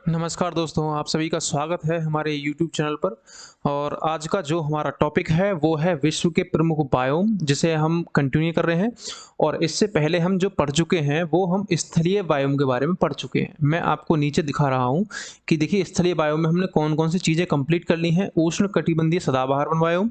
नमस्कार दोस्तों, आप सभी का स्वागत है हमारे YouTube चैनल पर। और आज का जो हमारा टॉपिक है वो है विश्व के प्रमुख बायोम, जिसे हम कंटिन्यू कर रहे हैं। और इससे पहले हम जो पढ़ चुके हैं वो हम स्थलीय बायोम के बारे में पढ़ चुके हैं। मैं आपको नीचे दिखा रहा हूँ कि देखिए स्थलीय बायोम में हमने कौन कौन सी चीज़ें कंप्लीट कर ली हैं। उष्ण कटिबंधीय सदाबहार वन बायोम,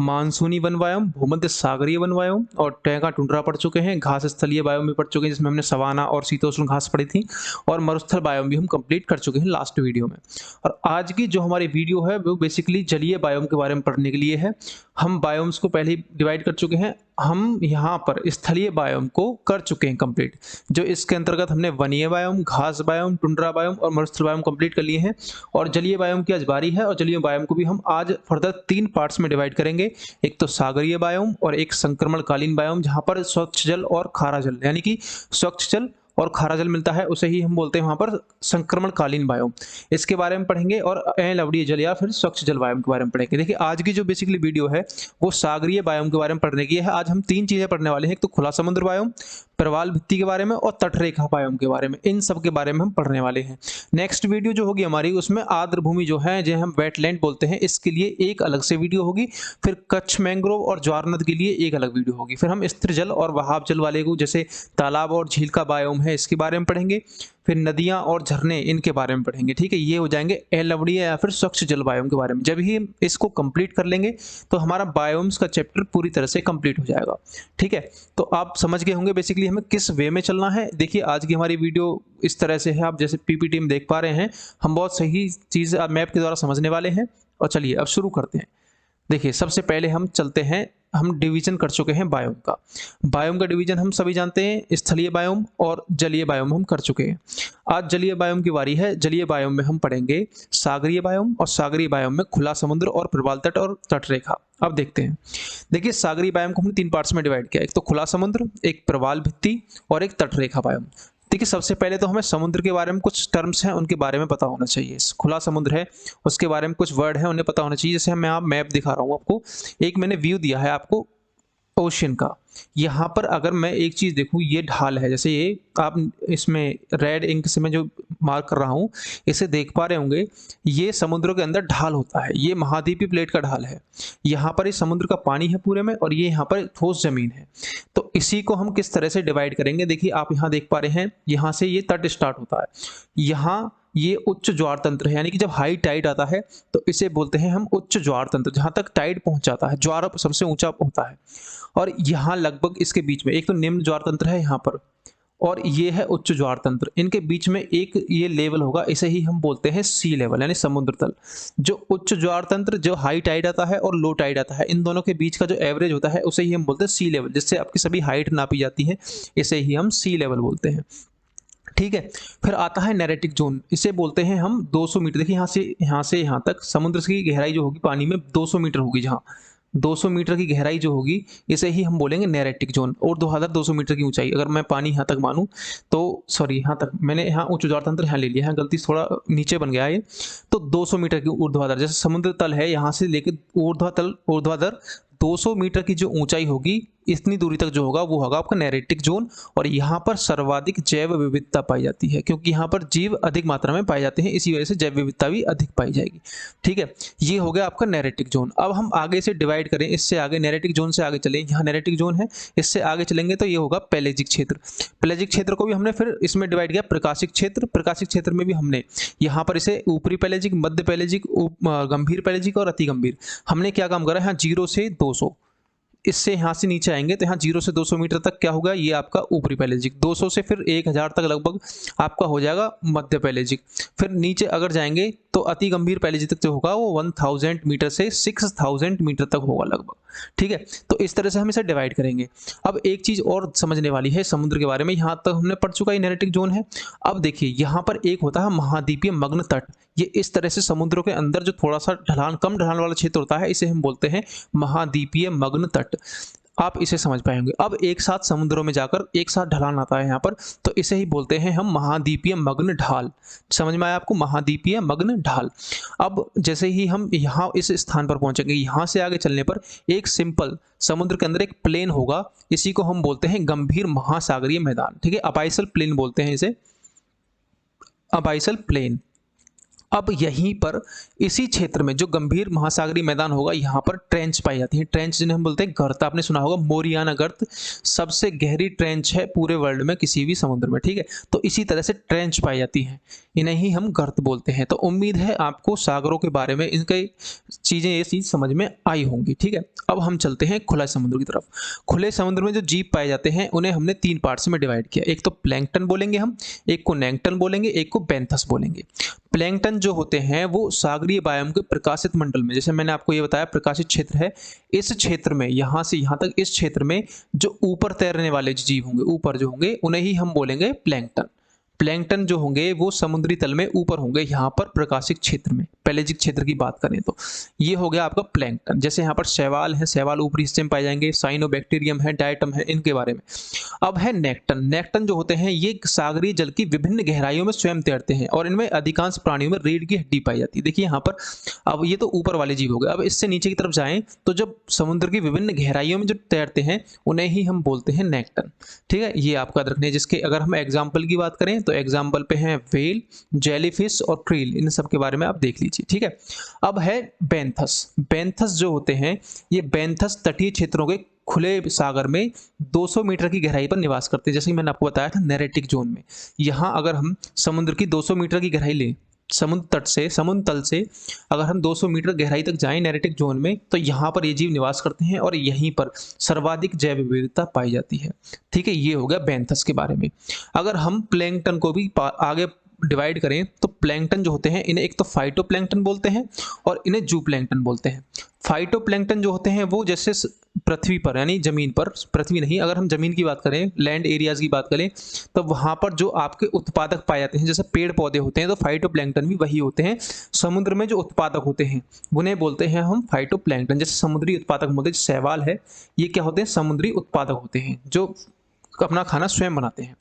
मानसूनी वन बायोम, भूमध्य सागरीय वन बायोम और टैगा टुंड्रा पढ़ चुके हैं। घास स्थलीय बायोम भी पढ़ चुके हैं जिसमें हमने सवाना और शीतोष्ण घास पढ़ी थी। और मरुस्थल बायोम भी हम कंप्लीट कर चुके हैं लास्ट वीडियो में। और आज की जो हमारी वीडियो है वो बेसिकली जलीय बायोम के बारे में पढ़ने के लिए है। हम बायोम्स को पहले ही डिवाइड कर चुके हैं। हम यहाँ पर स्थलीय बायोम को कर चुके हैं कंप्लीट। जो इसके अंतर्गत हमने वनीय बायोम, घास बायोम, टुंड्रा बायोम और मरुस्थल बायोम कंप्लीट कर लिए हैं। और जलीय बायोम की आज बारी है और जलीय बायोम को भी हम आज फर्दर 3 पार्ट्स में डिवाइड करेंगे। एक तो सागरीय बायोम और एक संक्रमणकालीन बायोम, जहाँ पर स्वच्छ जल और खारा जल यानी कि स्वच्छ जल और खारा जल मिलता है, उसे ही हम बोलते हैं वहाँ पर संक्रमणकालीन बायोम। इसके बारे में पढ़ेंगे और अलवणीय जल या फिर स्वच्छ जल बायोम के बारे में पढ़ेंगे। देखिए आज की जो बेसिकली वीडियो है वो सागरीय बायोम के बारे में पढ़ने की है। आज हम 3 चीज़ें पढ़ने वाले हैं। एक तो खुला समुद्र बायोम, प्रवाल भित्ति के बारे में और तटरेखा बायोम के बारे में। इन सब के बारे में हम पढ़ने वाले हैं। नेक्स्ट वीडियो जो होगी हमारी उसमें आर्द्र भूमि जो है, जो हम वेटलैंड बोलते हैं, इसके लिए एक अलग से वीडियो होगी। फिर कच्छ मैंग्रोव और ज्वार नद के लिए एक अलग वीडियो होगी। फिर हम स्थिर जल और बहाव जल वाले को, जैसे तालाब और झील का बायोम है, इसके बारे में पढ़ेंगे। फिर नदियां और झरने, इनके बारे में पढ़ेंगे। ठीक है, ये हो जाएंगे अलवणीय या फिर स्वच्छ जल बायोम के बारे में। जब ही इसको कंप्लीट कर लेंगे तो हमारा बायोम्स का चैप्टर पूरी तरह से कंप्लीट हो जाएगा। ठीक है, तो आप समझ गए होंगे बेसिकली हमें किस वे में चलना है। देखिए आज की हमारी वीडियो इस तरह से है, आप जैसे पीपीटी में देख पा रहे हैं। हम बहुत सही चीज़ मैप के द्वारा समझने वाले हैं। और चलिए अब शुरू करते हैं। देखिए सबसे पहले हम चलते हैं, हम डिवीजन कर चुके हैं बायोम का। बायोम का डिवीजन हम सभी जानते हैं, स्थलीय बायोम और जलीय बायोम हम कर चुके हैं। आज जलीय बायोम की बारी है। जलीय बायोम में हम पढ़ेंगे सागरीय बायोम, और सागरीय बायोम में खुला समुद्र और प्रवाल तट और तटरेखा। अब देखते हैं। देखिए सागरीय बायोम को हमने 3 पार्ट्स में डिवाइड किया। एक तो खुला समुद्र, एक प्रवाल भित्ति और एक तटरेखा बायोम। देखिए सबसे पहले तो हमें समुद्र के बारे में कुछ टर्म्स हैं उनके बारे में पता होना चाहिए। खुला समुद्र है उसके बारे में कुछ वर्ड है उन्हें पता होना चाहिए। जैसे मैं आप मैप दिखा रहा हूँ आपको, एक मैंने व्यू दिया है आपको ओशियन का। यहाँ पर अगर मैं एक चीज़ देखूँ, ये ढाल है, जैसे ये आप इसमें रेड इंक से मैं जो मार्क कर रहा हूँ इसे देख पा रहे होंगे। ये समुद्रों के अंदर ढाल होता है, ये महाद्वीपीय प्लेट का ढाल है। यहाँ पर इस समुद्र का पानी है पूरे में और ये यहाँ पर ठोस जमीन है। तो इसी को हम किस तरह से डिवाइड करेंगे, देखिए आप यहाँ देख पा रहे हैं, यहाँ से ये तट स्टार्ट होता है। यहाँ ये उच्च ज्वार तंत्र है, यानी कि जब हाई टाइड आता है तो इसे बोलते हैं हम उच्च ज्वार तंत्र। जहाँ तक टाइड पहुँच जाता है, ज्वार सबसे ऊंचा होता है। और यहाँ लगभग इसके बीच में एक तो निम्न ज्वार तंत्र है यहाँ पर, और ये है उच्च ज्वार तंत्र। इनके बीच में एक ये लेवल होगा, इसे ही हम बोलते हैं सी लेवल यानी समुद्र तल। जो उच्च ज्वार तंत्र, जो हाई टाइड आता है और लो टाइड आता है, इन दोनों के बीच का जो एवरेज होता है उसे ही हम बोलते हैं सी लेवल, जिससे आपकी सभी हाइट नापी जाती है। इसे ही हम सी लेवल बोलते हैं। ठीक है, फिर आता है नैरेटिक जोन, इसे बोलते हैं हम 200 मीटर। देखिए यहाँ से यहाँ तक समुद्र की गहराई जो होगी पानी में 200 मीटर होगी। जहाँ 200 मीटर की गहराई जो होगी इसे ही हम बोलेंगे नैरेटिक जोन। और 2200 मीटर की ऊंचाई, अगर मैं पानी यहाँ तक मानूँ तो, सॉरी यहाँ तक मैंने यहाँ उच्च ज्वार तंत्र यहाँ ले लिया है, गलती से थोड़ा नीचे बन गया है ये। तो 200 मीटर की ऊर्ध्वाधर, जैसे समुद्र तल है यहाँ से लेकर ऊर्ध्वाधर 200 मीटर की जो ऊंचाई होगी, इतनी दूरी तक जो होगा वो होगा आपका नैरेटिक जोन। और यहाँ पर सर्वाधिक जैव विविधता पाई जाती है, क्योंकि यहाँ पर जीव अधिक मात्रा में पाए जाते हैं, इसी वजह से जैव विविधता भी अधिक पाई जाएगी। ठीक है, ये हो गया आपका नैरेटिक जोन। अब हम आगे से डिवाइड करें, इससे आगे नैरेटिक जोन से आगे चलें, यहाँ नैरेटिक जोन है, इससे आगे चलेंगे तो ये होगा पेलेजिक क्षेत्र। पेलेजिक क्षेत्र को भी हमने फिर इसमें डिवाइड किया प्रकाशिक क्षेत्र। प्रकाशिक क्षेत्र में भी हमने यहाँ पर इसे ऊपरी पेलेजिक, मध्य पेलेजिक, गंभीर पेलेजिक और अति गंभीर। हमने क्या काम करा, यहाँ 0 से 200, इससे यहाँ से नीचे आएंगे तो यहाँ 0 से 200 मीटर तक क्या होगा, ये आपका ऊपरी पेलेजिक। 200 से फिर 1000 तक लगभग आपका हो जाएगा मध्य पेलेजिक। फिर नीचे अगर जाएंगे तो अति गंभीर पेलेजिक तक जो होगा वो 1000 मीटर से 6000 मीटर तक होगा लगभग। ठीक है, तो इस तरह से हम इसे डिवाइड करेंगे। अब एक चीज़ और समझने वाली है समुद्र के बारे में, यहाँ तक हमने पढ़ चुका है नैरेटिक जोन है। अब देखिए यहाँ पर एक होता है महाद्वीपीय मग्न तट। ये इस तरह से समुद्रों के अंदर जो थोड़ा सा ढलान, कम ढलान वाला क्षेत्र होता है, इसे हम बोलते हैं महाद्वीपीय मग्न तट। आप इसे समझ पाएंगे। अब एक साथ समुद्रों में जाकर एक साथ ढलान आता है यहाँ पर, तो इसे ही बोलते हैं हम महाद्वीपीय मग्न ढाल। समझ में आया आपको, महाद्वीपीय मग्न ढाल। अब जैसे ही हम यहाँ इस स्थान पर पहुंचेंगे, यहाँ से आगे चलने पर एक सिंपल समुद्र के अंदर एक प्लेन होगा, इसी को हम बोलते हैं गंभीर महासागरीय मैदान। ठीक है, अबाइसल प्लेन बोलते हैं इसे, अबाइसल प्लेन। अब यहीं पर इसी क्षेत्र में जो गंभीर महासागरीय मैदान होगा, यहाँ पर ट्रेंच पाई जाती है। ट्रेंच जिन्हें हम बोलते हैं गर्त, आपने सुना होगा मोरियाना गर्त सबसे गहरी ट्रेंच है पूरे वर्ल्ड में किसी भी समुद्र में, ठीक है। तो इसी तरह से ट्रेंच पाई जाती है, इन्हें ही हम गर्त बोलते हैं। तो उम्मीद है आपको सागरों के बारे में इनकी चीज़ें ये चीज़ समझ में आई होंगी, ठीक है। अब हम चलते हैं खुला समुद्र की तरफ। खुले समुद्र में जो जीव पाए जाते हैं उन्हें हमने 3 पार्ट्स में डिवाइड किया। एक तो प्लैंकटन बोलेंगे हम, एक को नैंकटन बोलेंगे, एक को बेंथस बोलेंगे। प्लैंकटन जो होते हैं वो सागरीय बायोम के प्रकाशित मंडल में, जैसे मैंने आपको ये बताया प्रकाशित क्षेत्र है, इस क्षेत्र में यहाँ से यहाँ तक इस क्षेत्र में जो ऊपर तैरने वाले जीव होंगे, ऊपर जो होंगे उन्हें ही हम बोलेंगे प्लैंकटन। प्लैंकटन जो होंगे वो समुद्री तल में ऊपर होंगे, यहाँ पर प्रकाशित क्षेत्र में, पेलेजिक क्षेत्र की बात करें तो ये हो गया आपका प्लैंकटन। जैसे यहाँ पर शैवाल है, शैवाल ऊपरी हिस्से में पाए जाएंगे, साइनोबैक्टीरियम है, डायटम है, इनके बारे में। अब है नेक्टन। नेक्टन जो होते हैं ये सागरीय जल की विभिन्न गहराइयों में स्वयं तैरते हैं और इनमें अधिकांश प्राणियों में रीढ़ की हड्डी पाई जाती है। देखिए यहाँ पर, अब ये तो ऊपर वाले जीव हो गए। अब इससे नीचे की तरफ जाएं तो जब समुद्र की विभिन्न गहराइयों में जो तैरते हैं उन्हें ही हम बोलते हैं नेक्टन, ठीक है। ये आपका याद रखना है। जिसके अगर हम एग्जाम्पल की बात करें तो एग्जाम्पल पे हैं व्हेल, जेलीफिश और क्रील, इन सब के बारे में आप देख लीजिए, ठीक है। अब है बेंथस। बेंथस जो होते हैं ये बेंथस तटीय क्षेत्रों के खुले सागर में 200 मीटर की गहराई पर निवास करते हैं। जैसे कि मैंने आपको बताया था नेरेटिक जोन में, यहाँ अगर हम समुद्र की 200 मीटर की गहराई लें, समुद्र तल से अगर हम 200 मीटर गहराई तक जाएं नेरेटिक जोन में, तो यहाँ पर ये जीव निवास करते हैं और यहीं पर सर्वाधिक जैव विविधता पाई जाती है, ठीक है। ये हो गया बेंथस के बारे में। अगर हम प्लैंकटन को भी आगे डिवाइड करें तो प्लैंकटन जो होते हैं इन्हें एक तो फाइटोप्लैंकटन बोलते हैं और इन्हें जूप्लैंकटन बोलते हैं। फाइटोप्लैंकटन जो होते हैं वो जैसे पृथ्वी पर यानी जमीन पर, पृथ्वी नहीं, अगर हम जमीन की बात करें, लैंड एरियाज की बात करें, तो वहां पर जो आपके उत्पादक पाए जाते हैं जैसे पेड़ पौधे होते हैं, तो फाइटोप्लैंकटन भी वही होते हैं। समुद्र में जो उत्पादक होते हैं उन्हें बोलते हैं हम फाइटोप्लैंकटन। जैसे समुद्री उत्पादक होते हैं, शैवाल है, ये क्या होते हैं, समुद्री उत्पादक होते हैं जो अपना खाना स्वयं बनाते हैं।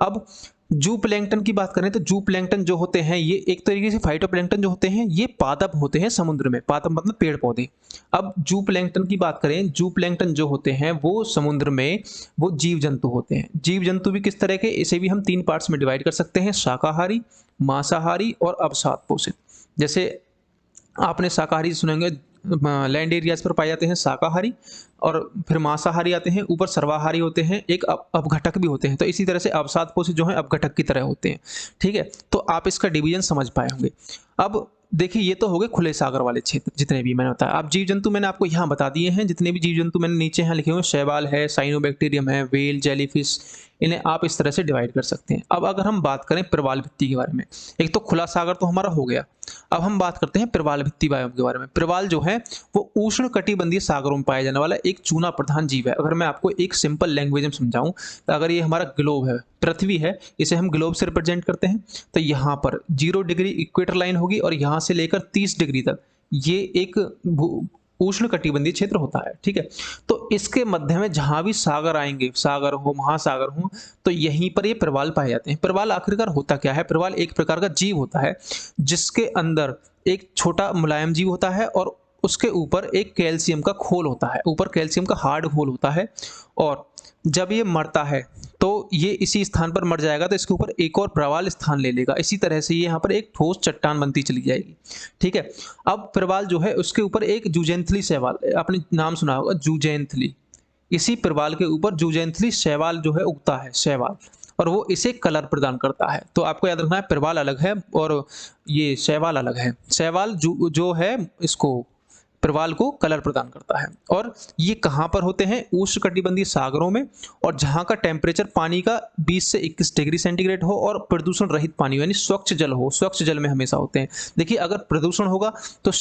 अब जू प्लैंकटन की बात करें तो जू प्लैंकटन जो होते हैं ये एक तरीके से फाइटोप्लैंकटन जो होते हैं ये पादप होते हैं समुद्र में, पादप मतलब पेड़ पौधे। अब जू प्लैंकटन की बात करें, जू प्लैंकटन जो होते हैं वो समुद्र में वो जीव जंतु होते हैं। जीव जंतु भी किस तरह के, इसे भी हम 3 पार्ट्स में डिवाइड कर सकते हैं, शाकाहारी, मांसाहारी और अवसाद पोषित। जैसे आपने शाकाहारी सुनेंगे, लैंड एरियाज पर पाए जाते हैं शाकाहारी, और फिर मांसाहारी आते हैं, ऊपर सर्वाहारी होते हैं, एक अपघटक भी होते हैं। तो इसी तरह से अवसाद पोषित जो है अपघटक की तरह होते हैं, ठीक है। तो आप इसका डिवीजन समझ पाए होंगे। अब देखिए ये तो हो गए खुले सागर वाले क्षेत्र जितने भी मैंने बताया। अब जीव जंतु मैंने आपको यहाँ बता दिए हैं, जितने भी जीव जंतु मैंने नीचे यहाँ लिखे हुए, शैवाल है, साइनोबैक्टीरियम है, व्हेल, जेलीफिश, इन्हें आप इस तरह से डिवाइड कर सकते हैं। अब अगर हम बात करें प्रवाल भित्ति के बारे में, एक तो खुला सागर तो हमारा हो गया, अब हम बात करते हैं प्रवाल भित्ति बायोम के बारे में। प्रवाल जो है वो उष्ण कटिबंधीय सागरों में पाया जाने वाला एक चूना प्रधान जीव है। अगर मैं आपको एक सिंपल लैंग्वेज में समझाऊं तो अगर ये हमारा ग्लोब है, पृथ्वी है, इसे हम ग्लोब से रिप्रेजेंट करते हैं, तो यहाँ पर 0 डिग्री इक्वेटर लाइन होगी और यहाँ से लेकर 30 डिग्री तक ये एक उष्ण कटिबंधीय क्षेत्र होता है, ठीक है। तो इसके मध्य में जहां भी सागर आएंगे, सागर हो, महासागर हो, तो यहीं पर ये प्रवाल पाए जाते हैं। प्रवाल आखिरकार होता क्या है? प्रवाल एक प्रकार का जीव होता है जिसके अंदर एक छोटा मुलायम जीव होता है और उसके ऊपर एक कैल्शियम का खोल होता है, ऊपर कैल्शियम का हार्ड खोल होता है, और जब ये मरता है तो ये इसी स्थान पर मर जाएगा तो इसके ऊपर एक और प्रवाल स्थान ले लेगा। इसी तरह से ये यहाँ पर एक ठोस चट्टान बनती चली जाएगी, ठीक है। अब प्रवाल जो है उसके ऊपर एक जूजेंथली शैवाल, आपने नाम सुना होगा जूजेंथली, इसी प्रवाल के ऊपर जूजेंथली शैवाल जो है उगता है, शैवाल, और वो इसे कलर प्रदान करता है। तो आपको याद रखना है प्रवाल अलग है और ये शैवाल अलग है। शैवाल जो है इसको प्रवाल को कलर प्रदान करता है। और ये कहाँ पर होते हैं? उष्णकटिबंधीय सागरों में, और जहाँ का टेम्परेचर पानी का 20 से 21 डिग्री सेंटीग्रेड हो और प्रदूषण रहित पानी यानी स्वच्छ जल हो, स्वच्छ जल में हमेशा होते हैं। देखिए अगर प्रदूषण होगा तो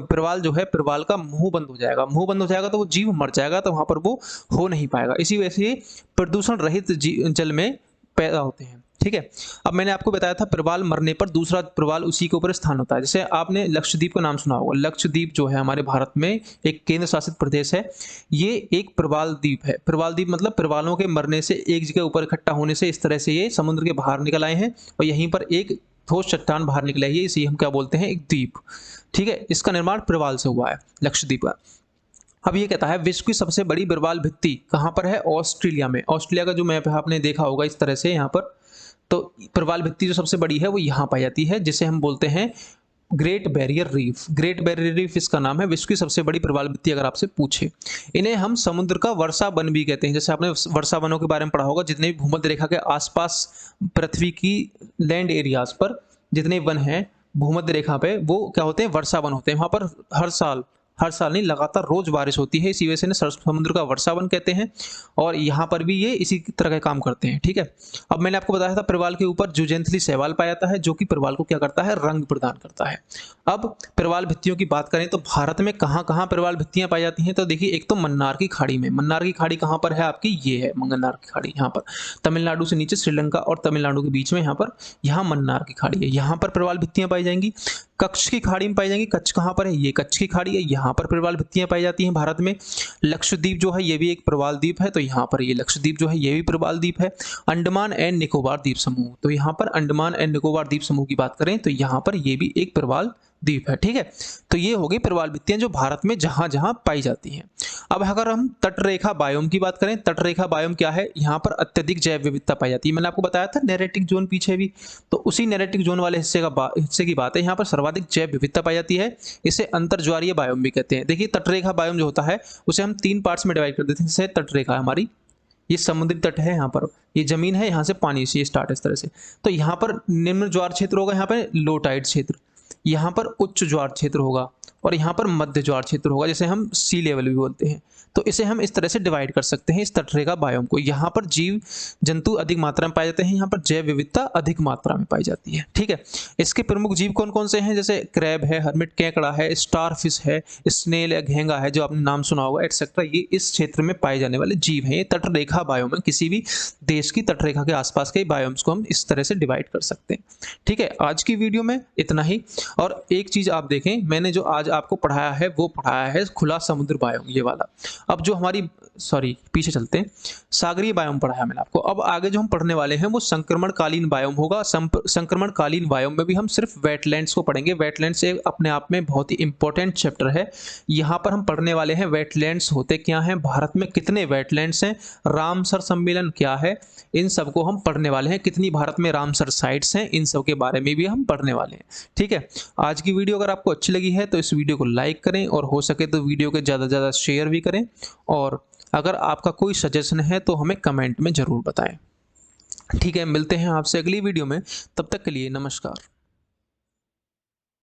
प्रवाल जो है, प्रवाल का मुंह बंद हो जाएगा, मुंह बंद हो जाएगा तो वो जीव मर जाएगा, तो वहाँ पर वो हो नहीं पाएगा। इसी वजह से प्रदूषण रहित जल में पैदा होते हैं, ठीक है। अब मैंने आपको बताया था प्रवाल मरने पर दूसरा प्रवाल उसी के ऊपर स्थान होता है। जैसे आपने लक्षद्वीप का नाम सुना होगा, लक्षद्वीप जो है हमारे भारत में एक केंद्र शासित प्रदेश है, ये एक प्रवाल द्वीप है। प्रवाल द्वीप मतलब प्रवालों के मरने से एक जगह ऊपर इकट्ठा होने से इस तरह से ये समुद्र के बाहर निकल आए हैं और यहीं पर एक ठोस चट्टान बाहर निकल आई है, इसे हम क्या बोलते हैं? एक द्वीप, ठीक है। इसका निर्माण प्रवाल से हुआ है, लक्षद्वीप का। अब ये कहता है विश्व की सबसे बड़ी प्रवाल भित्ति कहाँ पर है? ऑस्ट्रेलिया में। ऑस्ट्रेलिया का जो मैप है आपने देखा होगा इस तरह से यहाँ पर, तो प्रवाल भित्ति जो सबसे बड़ी है वो यहाँ पाई जाती है, जिसे हम बोलते हैं great barrier reef. Great barrier reef इसका नाम है, विश्व की सबसे बड़ी प्रवाल भित्ति अगर आपसे पूछे। इन्हें हम समुद्र का वर्षा वन भी कहते हैं। जैसे आपने वर्षा वनों के बारे में पढ़ा होगा, जितने भी भूमध्य रेखा के आसपास पृथ्वी की लैंड एरियाज पर जितने वन हैं भूमध्य रेखा पे, वो क्या होते हैं, वर्षा वन होते हैं। वहां पर हर साल नहीं, लगातार रोज बारिश होती है, इसी वजह से इन्हें समुद्र का वर्षा वन कहते हैं। और यहाँ पर भी ये इसी तरह का काम करते हैं। ठीक है, अब मैंने आपको बताया था प्रवाल के ऊपर जुजेंथली शैवाल पाया जाता है, जो कि प्रवाल को क्या करता है, रंग प्रदान करता है। अब प्रवाल भित्तियों की बात करें तो भारत में कहाँ कहाँ प्रवाल भित्तियां पाई जाती हैं, तो देखिए एक तो मन्नार की खाड़ी में। मन्नार की खाड़ी कहाँ पर है आपकी, ये है मन्नार की खाड़ी, यहाँ पर तमिलनाडु से नीचे श्रीलंका और तमिलनाडु के बीच में यहाँ मन्नार की खाड़ी है, यहाँ पर प्रवाल भित्तियां पाई जाएंगी। कच्छ की खाड़ी में पाई जाएंगी। कच्छ कहाँ पर है, ये कच्छ की खाड़ी है, यहाँ पर प्रवाल भित्तियां पाई जाती हैं भारत में। लक्षद्वीप जो है ये भी एक प्रवाल द्वीप है, तो यहाँ पर ये लक्षद्वीप जो है ये भी प्रवाल द्वीप है। अंडमान एंड निकोबार द्वीप समूह, तो यहाँ पर अंडमान एंड निकोबार द्वीप समूह की बात करें तो यहाँ पर ये भी एक प्रवाल द्वीप है। ठीक है, तो ये हो गई प्रवाल भित्तियां जो भारत में जहां जहां पाई जाती हैं। अब अगर हम तटरेखा बायोम की बात करें, तटरेखा बायोम क्या है, यहाँ पर अत्यधिक जैव विविधता पाई जाती है। मैंने आपको बताया था नेरेटिक जोन पीछे भी, तो उसी नेरेटिक जोन वाले हिस्से की बात है। यहाँ पर सर्वाधिक जैव विविधता पाई जाती है, इसे अंतर्ज्वारीय बायोम भी कहते हैं। देखिए तटरेखा बायोम जो होता है उसे हम 3 पार्ट्स में डिवाइड कर देते हैं। जैसे तटरेखा हमारी, ये समुद्री तट है, यहाँ पर ये जमीन है, यहाँ से पानी से स्टार्ट इस तरह से। तो यहाँ पर निम्न ज्वार क्षेत्र होगा, यहाँ पर लो टाइड क्षेत्र, यहाँ पर उच्च ज्वार क्षेत्र होगा और यहाँ पर मध्य ज्वार क्षेत्र होगा, जिसे हम सी लेवल भी बोलते हैं। तो इसे हम इस तरह से डिवाइड कर सकते हैं इस तटरेखा बायोम को। यहाँ पर जीव जंतु अधिक मात्रा में पाए जाते हैं, यहाँ पर जैव विविधता अधिक मात्रा में पाई जाती है। ठीक है, इसके प्रमुख जीव कौन कौन से हैं, जैसे क्रैब है, हर्मिट केकड़ा है, स्टार फिश है, स्नेल या घेंगा है जो आपने नाम सुना होगा, एटसेट्रा। ये इस क्षेत्र में पाए जाने वाले जीव हैं। ये तटरेखा बायोम है, किसी भी देश की तटरेखा के आसपास के बायोम्स को हम इस तरह से डिवाइड कर सकते हैं। ठीक है, आज की वीडियो में इतना ही। और एक चीज आप देखें, मैंने जो आज आपको पढ़ाया है वो पढ़ाया है खुला समुद्र बायोम, ये वाला। अब जो हमारी पीछे चलते हैं, सागरीय बायोम पढ़ाया मैंने आपको। अब आगे जो हम पढ़ने वाले हैं वो संक्रमणकालीन बायोम होगा। संक्रमणकालीन बायोम में भी हम सिर्फ वेटलैंड्स को पढ़ेंगे। वेटलैंड्स एक अपने आप में बहुत ही इंपॉर्टेंट चैप्टर है। यहाँ पर हम पढ़ने वाले हैं वेटलैंड्स होते क्या हैं, भारत में कितने वेटलैंड्स हैं, रामसर सम्मेलन क्या है, इन सबको हम पढ़ने वाले हैं। कितनी भारत में रामसर साइट्स हैं, इन सब के बारे में भी हम पढ़ने वाले हैं। ठीक है, आज की वीडियो अगर आपको अच्छी लगी है तो इस वीडियो को लाइक करें और हो सके तो वीडियो के ज़्यादा से ज़्यादा शेयर भी करें। और अगर आपका कोई सजेशन है तो हमें कमेंट में ज़रूर बताएं। ठीक है, मिलते हैं आपसे अगली वीडियो में, तब तक के लिए नमस्कार।